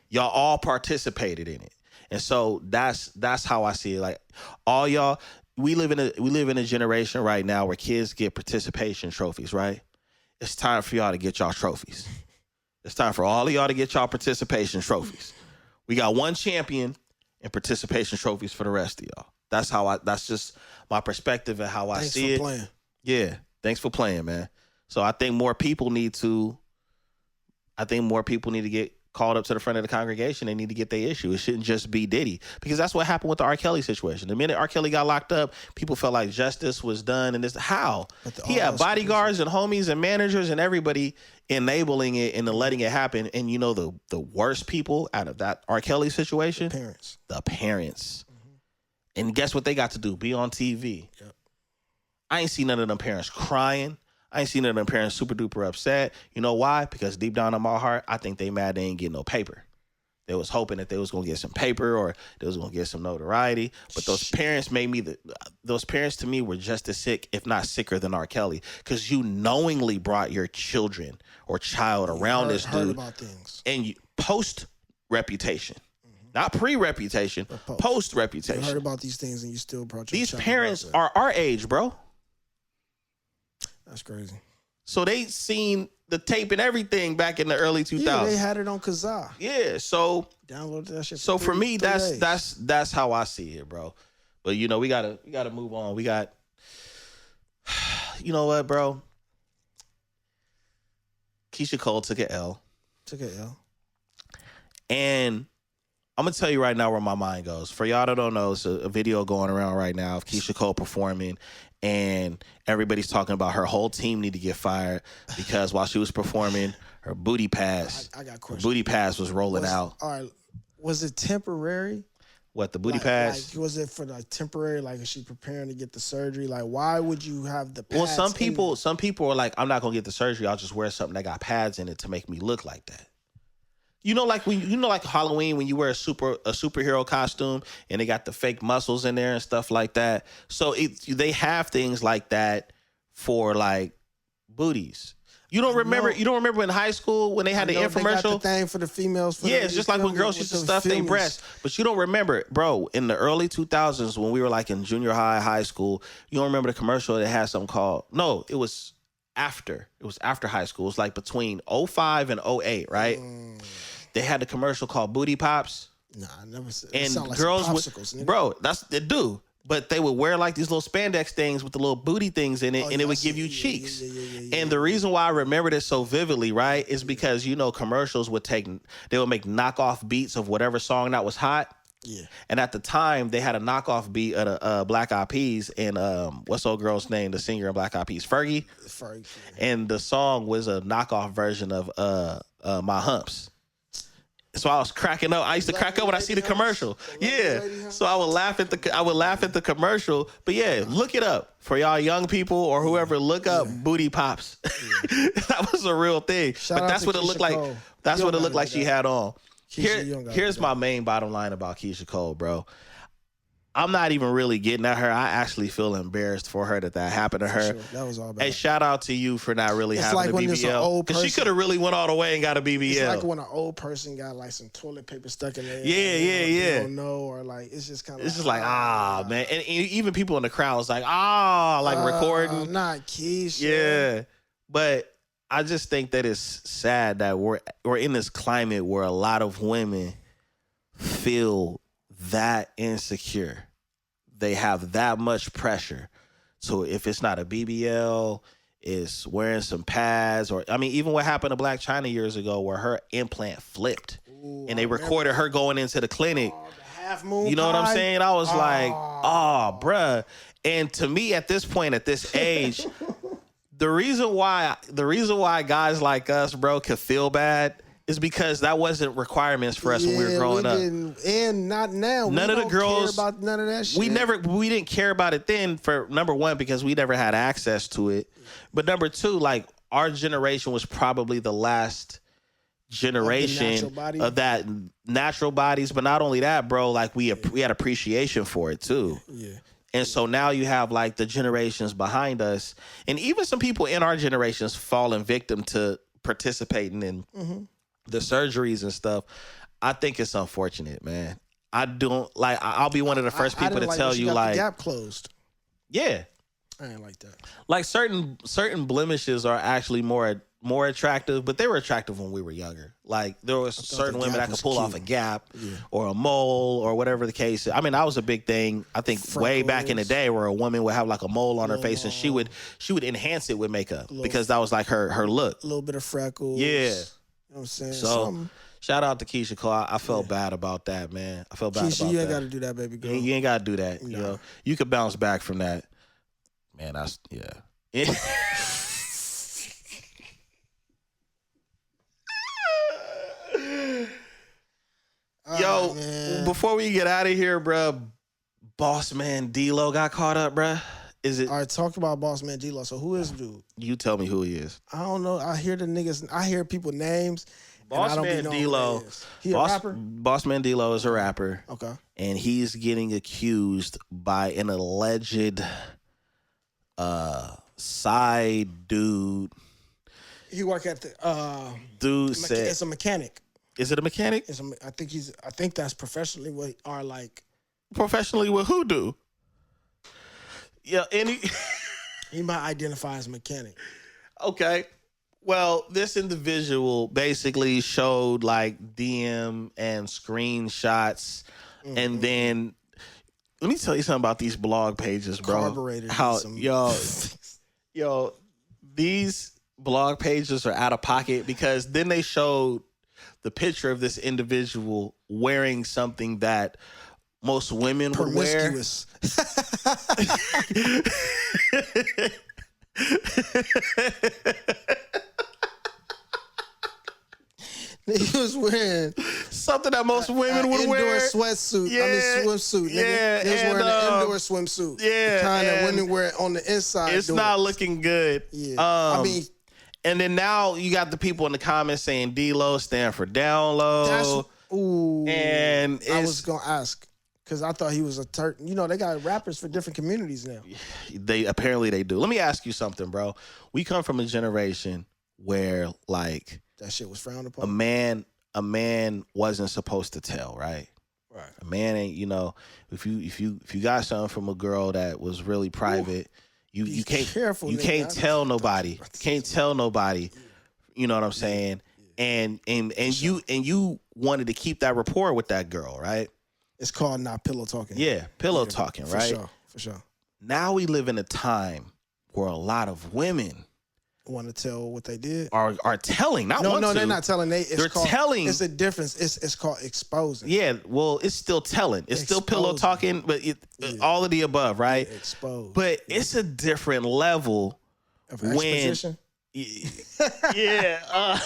Y'all all participated in it, and so that's how I see it. Like all y'all, we live in a generation right now where kids get participation trophies. Right? It's time for y'all to get y'all trophies. It's time for all of y'all to get y'all participation trophies. We got one champion and participation trophies for the rest of y'all. That's just my perspective and how I see it. Thanks for playing. Yeah. Thanks for playing, man. So I think more people need to get called up to the front of the congregation. They need to get their issue. It shouldn't just be Diddy, because that's what happened with the R. Kelly situation. The minute R. Kelly got locked up, people felt like justice was done. And this, how? He had bodyguards and homies and managers and everybody enabling it and letting it happen. And you know, the worst people out of that R. Kelly situation? The parents. And guess what they got to do? Be on TV. Yep. I ain't seen none of them parents crying. I ain't seen none of them parents super duper upset. You know why? Because deep down in my heart, I think they mad they ain't getting no paper. They was hoping that they was gonna get some paper or they was gonna get some notoriety. But those parents those parents to me were just as sick, if not sicker, than R. Kelly. Because you knowingly brought your children or child around this dude. About things. And you post reputation. Not pre-reputation, post-reputation. You heard about these things and you still brought your These parents are our age, bro. That's crazy. So they seen the tape and everything back in the early 2000s. Yeah, they had it on Kazaa. Yeah, so downloaded that shit. So for me, that's how I see it, bro. But you know, we gotta move on. We got, you know what, bro? Keyshia Cole took an L. And I'm going to tell you right now where my mind goes. For y'all that don't know, it's a video going around right now of Keyshia Cole performing, and everybody's talking about her whole team need to get fired because while she was performing, her booty pass, I got questions. Her booty pass was rolling out. All right. Was it temporary? What, the booty pass? Like, was it for like temporary? Like, is she preparing to get the surgery? Like, why would you have the pads? Well, some people are like, I'm not going to get the surgery. I'll just wear something that got pads in it to make me look like that. You know, like like Halloween when you wear a superhero costume and they got the fake muscles in there and stuff like that. So they have things like that for like booties. You don't remember in high school when they had the infomercial? They got the thing for the females. It's just like when girls used to stuff their breasts. But you don't remember, bro, in the early 2000s when we were like in junior high school, you don't remember the commercial that had something called, no, it was after high school. It was like between 05 and 08, right? They had the commercial called Booty Pops. Nah, I never said. And it like girls popsicles, bro, that's it. Do but they would wear like these little spandex things with the little booty things in it, and it would give you cheeks. And the reason why I remember this so vividly, right, is because, you know, commercials would make knockoff beats of whatever song that was hot. Yeah. And at the time, they had a knockoff beat of Black Eyed Peas, and what's old girl's name, the singer in Black Eyed Peas, Fergie. And the song was a knockoff version of My Humps. So I was cracking up. I used to crack up when I see the commercial. Yeah. So I would laugh at the commercial. But yeah, look it up for y'all young people or whoever. Look up booty pops. Yeah. That was a real thing. But that's what it looked like. That's what it looked like she had on. Here's my main bottom line about Keyshia Cole, bro. I'm not even really getting at her. I actually feel embarrassed for her that happened to her. Sure. That was all bad. Hey, shout out to you for not really having a BBL. Because she could have really went all the way and got a BBL. It's like when an old person got like some toilet paper stuck in their head. You don't know, or like it's just kind of. It's just like man, and even people in the crowd was like like recording. Not Keyshia. Yeah, but I just think that it's sad that we're in this climate where a lot of women feel that insecure. They have that much pressure. So if it's not a BBL, it's wearing some pads, or I mean, even what happened to Black China years ago, where her implant flipped, and they recorded her going into the clinic. The half moon. You know what I'm saying? I was like, bruh. And to me, at this point, at this age, the reason why guys like us, bro, could feel bad is because that wasn't requirements for us when we were growing up. And not now. None of the girls care about none of that shit. We didn't care about it then, for number one, because we never had access to it. But number two, like, our generation was probably the last generation of that natural bodies. But not only that, bro, like we had appreciation for it too. Yeah. And so now you have like the generations behind us, and even some people in our generations falling victim to participating in the surgeries and stuff. I think it's unfortunate, man. I don't like. I'll be one of the first people to tell you, like, the gap closed. Yeah, I ain't like that. Like certain blemishes are actually more attractive, but they were attractive when we were younger. Like there was certain women that could pull off a gap or a mole or whatever the case. I mean, that was a big thing. I think way back in the day, where a woman would have like a mole on her face, and she would enhance it with makeup because that was like her look. A little bit of freckles. Yeah. You know what I'm saying? So, shout out to Keyshia Cole. I felt bad about that, man. I felt bad Keyshia, about that. You ain't got to do that, baby girl. You ain't got to do that. No. You know, you could bounce back from that. Man, that's, yeah. Yo, man. Before we get out of here, bro, Bossman Delow got caught up, bro. Is it? All right, talk about Bossman Delow. So who is dude? You tell me who he is. I don't know. I hear the niggas. I hear people names. Bossman Delow. He a rapper? Bossman Delow is a rapper. Okay. And he's getting accused by an alleged side dude. He work at the dude said it's a mechanic. Is it a mechanic? I think that's professionally what are like. Professionally what who do? Yeah, he might identify as a mechanic. Okay. Well, this individual basically showed like DM and screenshots, and then let me tell you something about these blog pages, bro. How yo, these blog pages are out of pocket, because then they showed the picture of this individual wearing something that most women would wear. He was wearing something that most women would wear. Indoor sweatsuit. Yeah, I mean swimsuit. Yeah, he was wearing an indoor swimsuit. Yeah, the kind that women wear on the inside. It's not looking good. Yeah, I mean. And then now you got the people in the comments saying D-Lo stand for down low. And I was gonna ask, because I thought he was a You know, they got rappers for different communities now. They do. Let me ask you something, bro. We come from a generation where like that shit was frowned upon. A man wasn't supposed to tell, right? Right. A man ain't, you know, if you got something from a girl that was really private. You can't tell nobody. You can't tell nobody. You know what I'm saying? And you wanted to keep that rapport with that girl, right? It's called not pillow talking. Yeah, pillow talking, right? Sure. For sure. Now we live in a time where a lot of women want to tell what they did are telling. No, they're not telling. They're telling. It's a difference. It's called exposing. Yeah, well, it's still telling. It's still pillow talking, but all of the above, right? Exposed. But it's a different level of exposition. Yeah.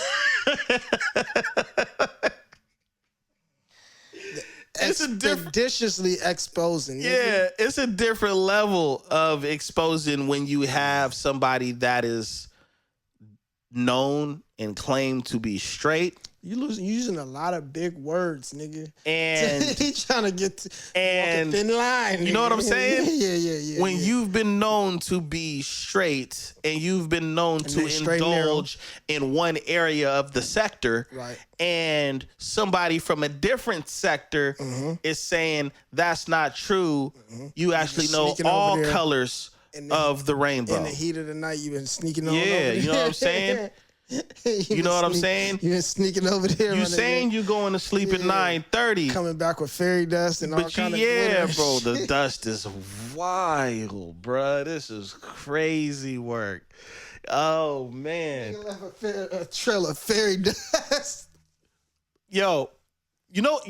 It's expeditiously exposing. Yeah, it's a different level of exposing when you have somebody that is known and claimed to be straight. You using a lot of big words, nigga. And he trying to get walk a thin line. Nigga. You know what I'm saying? Yeah. When you've been known to be straight and you've been known to indulge in one area of the sector, right? And somebody from a different sector is saying that's not true. You actually know all colors of the rainbow. In the heat of the night, you've been sneaking over. Yeah, you know what I'm saying? You know what I'm saying? You've been sneaking over there. You saying you going to sleep at 9:30. Coming back with fairy dust and all kind of glitter. Bro, the dust is wild, bro. This is crazy work. Oh, man. You left a trail of fairy dust. Yo, you know,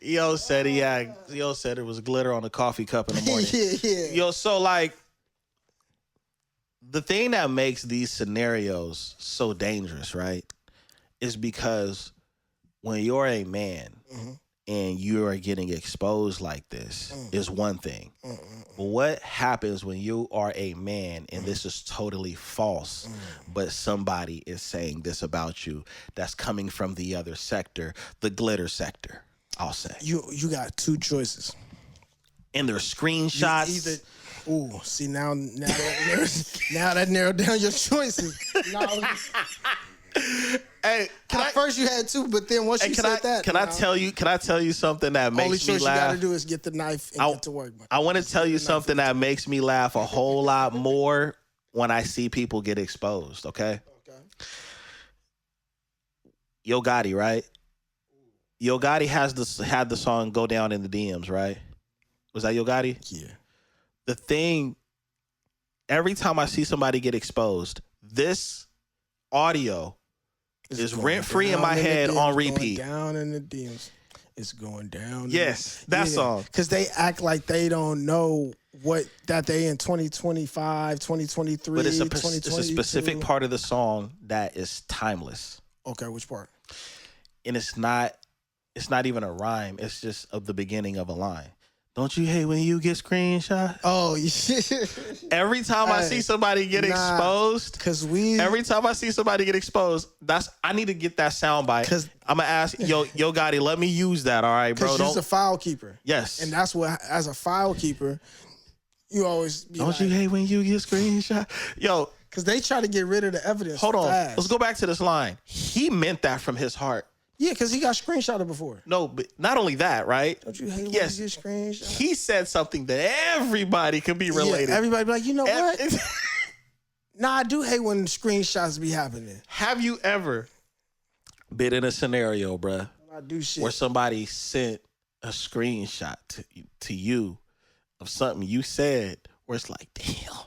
Yo said it was glitter on the coffee cup in the morning. Yeah. Yo, so like, the thing that makes these scenarios so dangerous, right, is because when you're a man and you are getting exposed like this is one thing. But what happens when you are a man and this is totally false, but somebody is saying this about you that's coming from the other sector, the glitter sector, I'll say. You got two choices. And there's screenshots. Ooh, see now that narrowed down your choices. Hey, first you had two, but then once you said that, can I tell you something that makes me laugh? Only choice you gotta do is get the knife and get to work. I want to tell you something that makes me laugh a whole lot more when I see people get exposed. Okay. Yo Gotti, right? Yo Gotti had the song "Go Down in the DMs," right? Was that Yo Gotti? Yeah. The thing, every time I see somebody get exposed, this audio is rent-free in my head on repeat. Going down in the DMs. It's going down. Yes, that song. Because they act like they don't know that they in 2025, 2023, but it's a specific part of the song that is timeless. Okay, which part? And it's not even a rhyme. It's just of the beginning of a line. Don't you hate when you get screenshot? Oh, yeah. Every time I see somebody get exposed, every time I see somebody get exposed, I need to get that soundbite. I'm gonna ask Yo Gotti, let me use that, all right, bro? Because you're a file keeper. Yes, and that's what, as a file keeper, you always be don't you hate when you get screenshot? Yo, because they try to get rid of the evidence. Hold on, fast. Let's go back to this line. He meant that from his heart. Yeah, because he got screenshotted before. No, but not only that, right? Don't you hate when you get screenshot? He said something that everybody can be related. Yeah, everybody be like, you know what? Nah, I do hate when screenshots be happening. Have you ever been in a scenario, bruh, I do shit where somebody sent a screenshot to you of something you said where it's like, damn.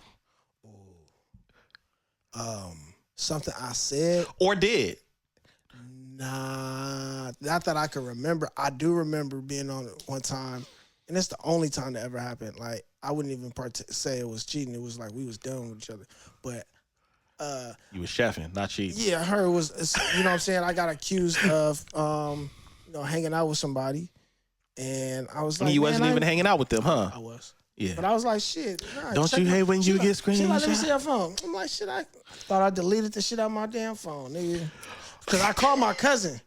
Something I said or did? Nah, not that I can remember. I do remember being on it one time, and it's the only time that ever happened. Like, I wouldn't even say it was cheating. It was like we was done with each other. But you was chefing, not cheating. Yeah, her was. You know what I'm saying? I got accused of hanging out with somebody, and I was like, you wasn't even hanging out with them, huh? I was. Yeah. But I was like, shit. Nah, don't you hate when you get screenshot? She like, let me see your phone. I'm like, shit. I thought I deleted the shit out of my damn phone, nigga. Because I called my cousin.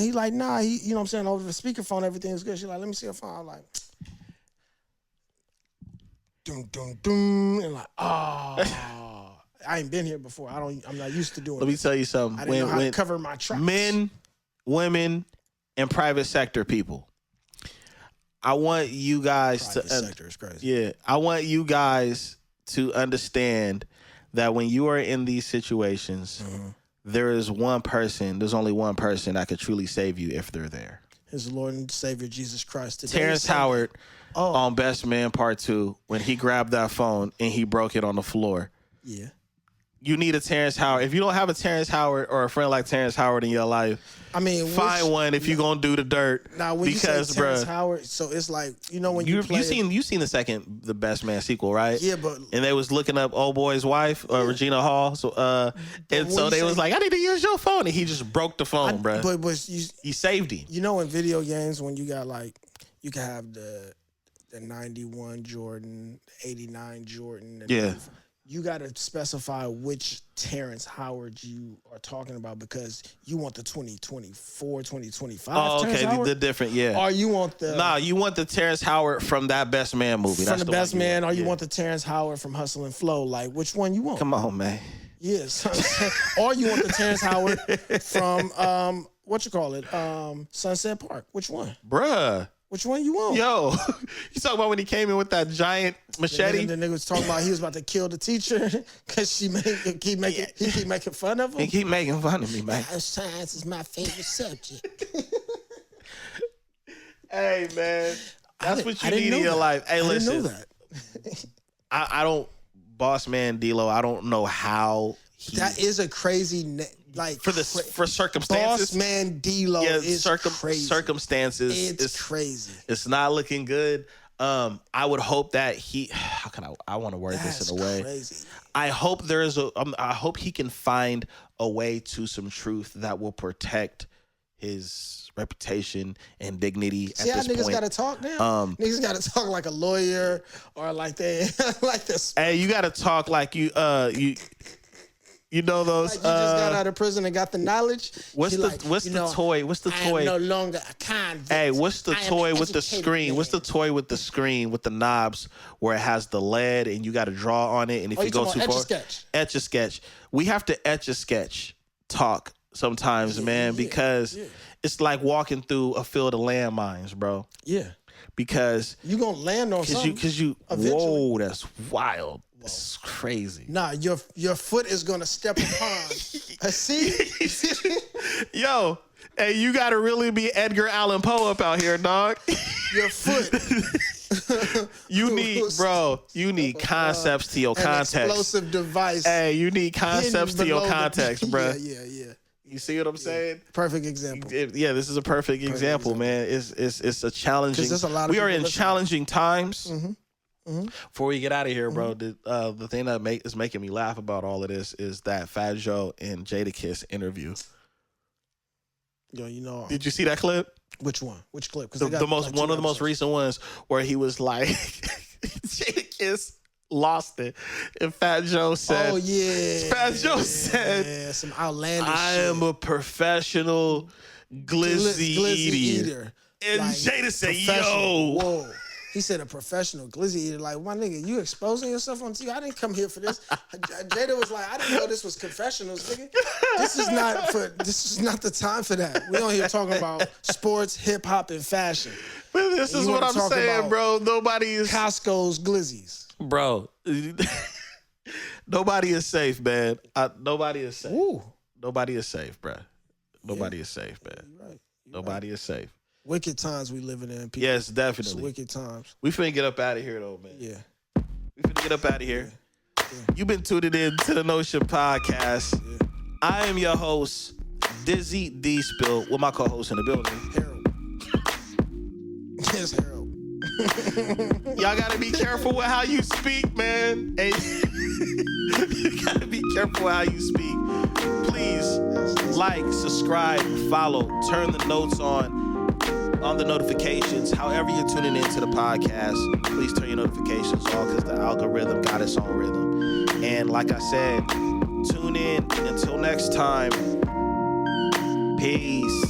He like, nah, you know what I'm saying, over the speakerphone, everything's good. She like, let me see your phone. I'm like, doom, doom, doom. And like, oh, I ain't been here before. I'm not used to doing it. Let me tell you something. I didn't know how to cover my tracks. Men, women, and private sector people. I want you guys private sector is crazy. Yeah. I want you guys to understand that when you are in these situations, there's only one person that could truly save you if they're there. his Lord and Savior Jesus Christ. Today Terrence Howard on Best Man Part 2 when he grabbed that phone and he broke it on the floor. Yeah. You need a Terrence Howard. If you don't have a Terrence Howard or a friend like Terrence Howard in your life, I mean, find one if you're gonna do the dirt. Now, when because, you say Terrence Howard, so it's like, you know, when you seen the Best Man sequel, right? Yeah, but and they was looking up old boy's wife, Regina Hall. So and so they was like, I need to use your phone, and he just broke the phone, bro. But he saved him. You know, in video games, when you got like, you can have the 91 Jordan, 89 Jordan. Yeah. You got to specify which Terrence Howard you are talking about because you want the 2024, 2025. Oh, okay, Terrence the different, yeah. Or you want the... Nah, you want the Terrence Howard from that Best Man movie. From the Best Man, or you want the Terrence Howard from Hustle and Flow. Like, which one you want? Come on, man. Yes. Or you want the Terrence Howard from, Sunset Park. Which one? Bruh. Which one you want? Yo, you talking about when he came in with that giant machete? The nigga was talking about he was about to kill the teacher because he keep making fun of him. He keep making fun of me, man. Science is my favorite subject. Hey, man, that's what you need in your life. Hey, listen, I didn't know that. I don't, Bossman Delow. I don't know how he. That is a crazy. Like for circumstances, Bossman Delow is crazy. Circumstances, it's crazy. It's not looking good. I would hope that he. How can I want to word this in a way? Crazy. I hope I hope he can find a way to some truth that will protect his reputation and dignity. See at how this niggas point. Gotta talk now? Niggas gotta talk like a lawyer or like they like this. Hey, you gotta talk like you You know those. Like you just got out of prison and got the knowledge. What's the toy? What's the toy? I am no longer a convict. Hey, what's the toy with the screen? Man. What's the toy with the screen with the knobs where it has the lead and you got to draw on it? And if you go too far, etch a sketch. We have to etch a sketch talk sometimes, man, because it's like walking through a field of landmines, bro. Yeah. Because you gonna land on something. Because you. Whoa, that's wild. It's crazy. Nah, your foot is gonna step upon. See? Yo, hey, you gotta really be Edgar Allan Poe up out here, dog. Your foot. You need concepts to your context. Explosive device. Hey, you need concepts to your context, bro. Yeah. You see what I'm saying? Perfect example. Yeah, this is a perfect example, man. It's a challenging. We are in challenging times. Mm-hmm. Mm-hmm. Before we get out of here, bro, the thing that is making me laugh about all of this is that Fat Joe and Jadakiss interview. Yo, you know. Did you see that clip? Which one? Which clip? One of the most recent ones where he was like, Jadakiss lost it, and Fat Joe said, "Oh yeah." Fat Joe said, "Some outlandish. I am a professional glizzy eater." And like, Jada said, "Yo." Whoa. He said a professional glizzy eater. Like, my nigga, you exposing yourself on TV? I didn't come here for this. Jada was like, I didn't know this was confessionals, nigga. This is not the time for that. We on here talking about sports, hip hop, and fashion. But this is what I'm saying, bro. Nobody is Costco's glizzies. Bro. Nobody is safe, man. Nobody is safe. Ooh. Nobody is safe, bro. Nobody is safe, man. You're right. Nobody is safe. Wicked times we living in, people. Yes, definitely. It's wicked times. We finna get up out of here, though, man. Yeah. We finna get up out of here. Yeah. You've been tuning in to the Notion Podcast. Yeah. I am your host, Dizzy D Spill, with my co-host in the building. Harold. Yes, Harold. Y'all gotta be careful with how you speak, man. Hey, you gotta be careful with how you speak. Please like, subscribe, follow, turn the notes on the notifications. However you're tuning into the podcast, please turn your notifications on because the algorithm got its own rhythm. And like I said, tune in. Until next time, peace.